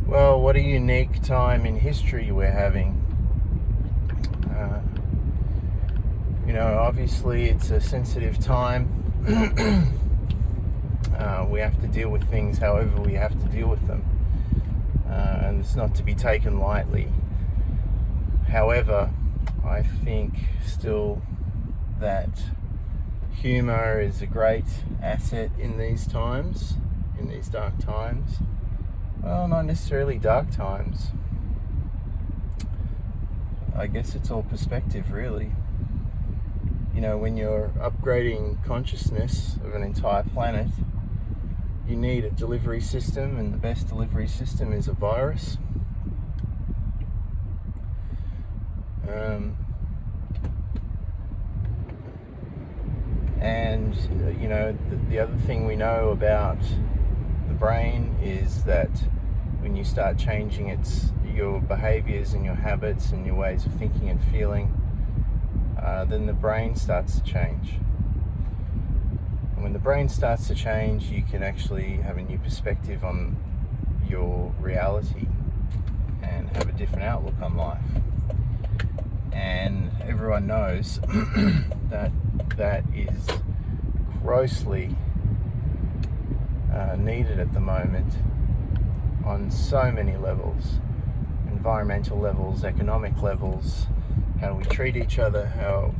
Well, what a unique time in history we're having. Uh, Obviously it's a sensitive time. We have to deal with things however we have to deal with them. And it's not to be taken lightly. However, I think still that humor is a great asset in these times, in these dark times. Well, not necessarily dark times. I guess it's all perspective, really. When you're upgrading consciousness of an entire planet, you need a delivery system, and the best delivery system is a virus. And the other thing we know about the brain is that when you start changing your behaviors and your habits and your ways of thinking and feeling, then the brain starts to change. And when the brain starts to change, you can actually have a new perspective on your reality and have a different outlook on life. And everyone knows that is grossly needed at the moment on so many levels: environmental levels, economic levels, how we treat each other, how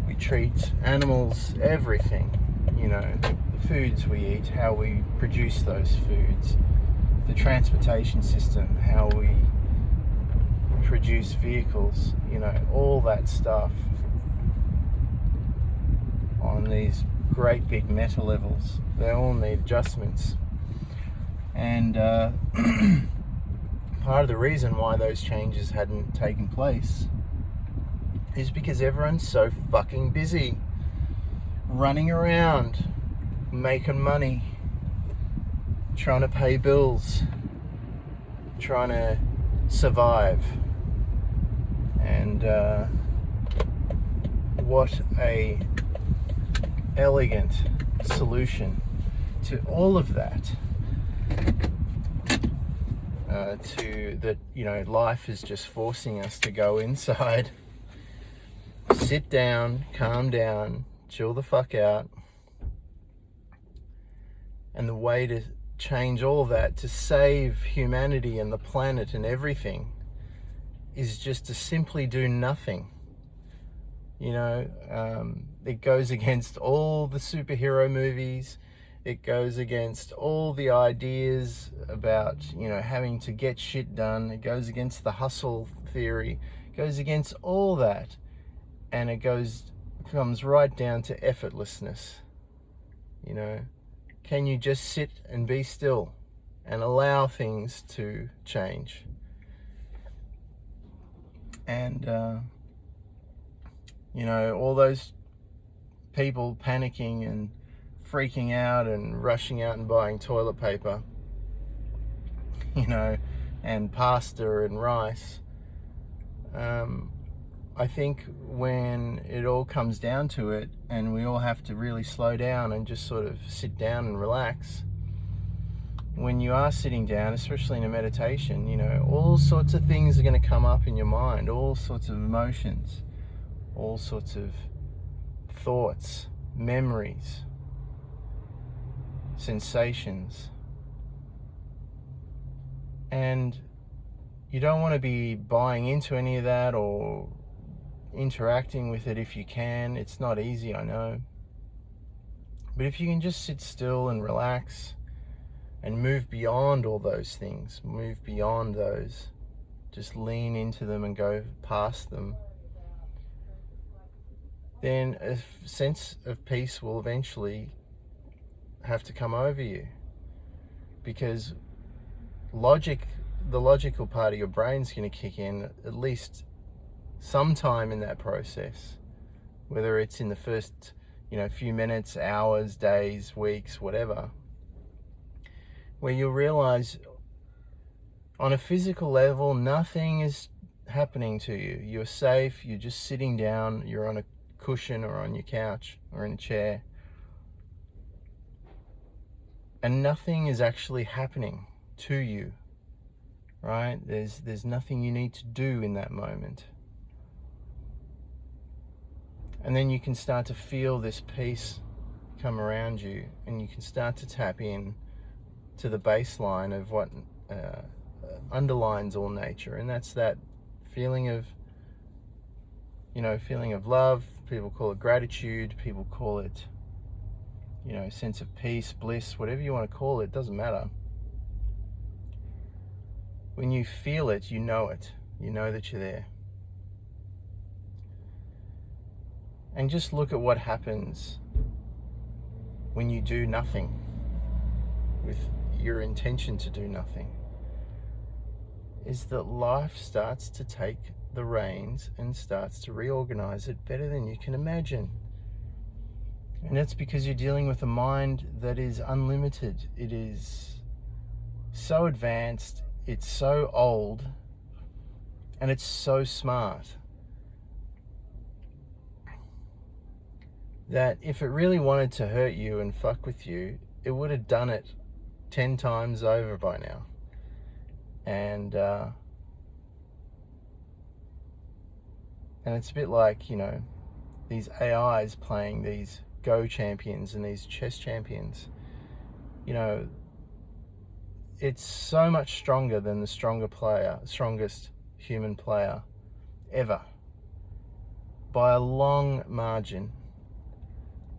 we treat animals, everything. The foods we eat, how we produce those foods, the transportation system, how we produce vehicles, all that stuff on these great big meta levels. They all need adjustments. And part of the reason why those changes hadn't taken place is because everyone's so fucking busy running around, making money, trying to pay bills, trying to survive. And what a elegant solution to all of that. Life is just forcing us to go inside, sit down, calm down, chill the fuck out. And the way to change all that, to save humanity and the planet and everything, is just to simply do nothing. It goes against all the superhero movies. It goes against all the ideas about, having to get shit done. It goes against the hustle theory. It goes against all that. And it comes right down to effortlessness. Can you just sit and be still and allow things to change? And, all those people panicking and freaking out and rushing out and buying toilet paper, and pasta and rice. I think when it all comes down to it and we all have to really slow down and just sort of sit down and relax, when you are sitting down, especially in a meditation, all sorts of things are going to come up in your mind, all sorts of emotions, all sorts of thoughts, memories, sensations. And you don't want to be buying into any of that or interacting with it if you can. It's not easy, I know. But if you can just sit still and relax and move beyond all those things, move beyond those, just lean into them and go past them, then a sense of peace will eventually have to come over you. Because the logical part of your brain's going to kick in at least sometime in that process, whether it's in the first few minutes, hours, days, weeks, whatever, where you'll realize on a physical level nothing is happening to you. You're safe, you're just sitting down, you're on a cushion or on your couch or in a chair, and nothing is actually happening to you right? There's nothing you need to do in that moment. And then you can start to feel this peace come around you, and you can start to tap in to the baseline of what underlines all nature, and that's that feeling of, feeling of love. People call it gratitude, people call it, sense of peace, bliss, whatever you want to call it, doesn't matter. When you feel it, you know that you're there. And just look at what happens when you do nothing with your intention to do nothing, is that life starts to take the reins and starts to reorganize it better than you can imagine. And that's because you're dealing with a mind that is unlimited. It is so advanced, it's so old, and it's so smart that if it really wanted to hurt you and fuck with you, it would have done it 10 times over by now. And it's a bit like, these AIs playing these Go champions and these chess champions. It's so much stronger than the strongest human player ever, by a long margin.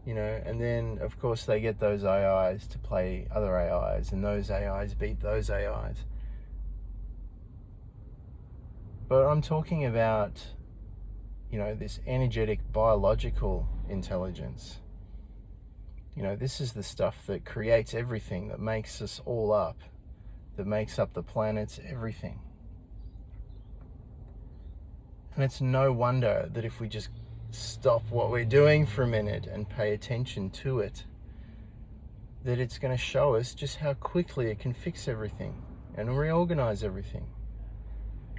And then of course they get those AIs to play other AIs, and those AIs beat those AIs. But I'm talking about, this energetic biological intelligence. This is the stuff that creates everything, that makes us all up, that makes up the planets, everything. And it's no wonder that if we just stop what we're doing for a minute and pay attention to it, that it's going to show us just how quickly it can fix everything and reorganize everything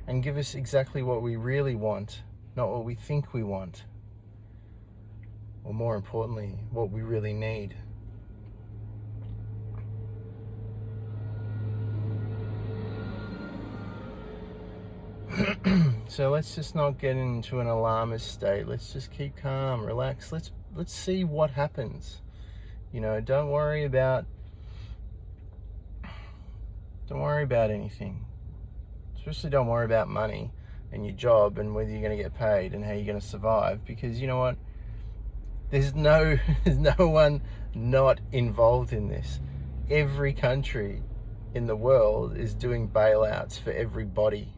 and give us exactly what we really want, not what we think we want, or more importantly, what we really need. So let's just not get into an alarmist state. Let's just keep calm, relax. Let's see what happens. Don't worry about anything. Especially don't worry about money and your job and whether you're going to get paid and how you're going to survive, because you know what? There's no one not involved in this. Every country in the world is doing bailouts for everybody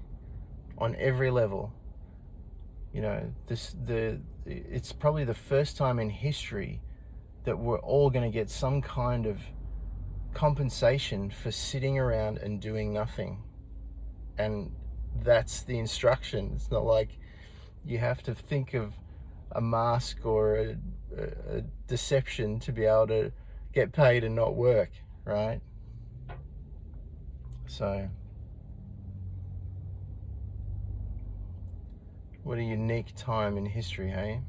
on every level. It's probably the first time in history that we're all going to get some kind of compensation for sitting around and doing nothing. And that's the instruction. It's not like you have to think of a mask or a deception to be able to get paid and not work, right? So what a unique time in history, hey?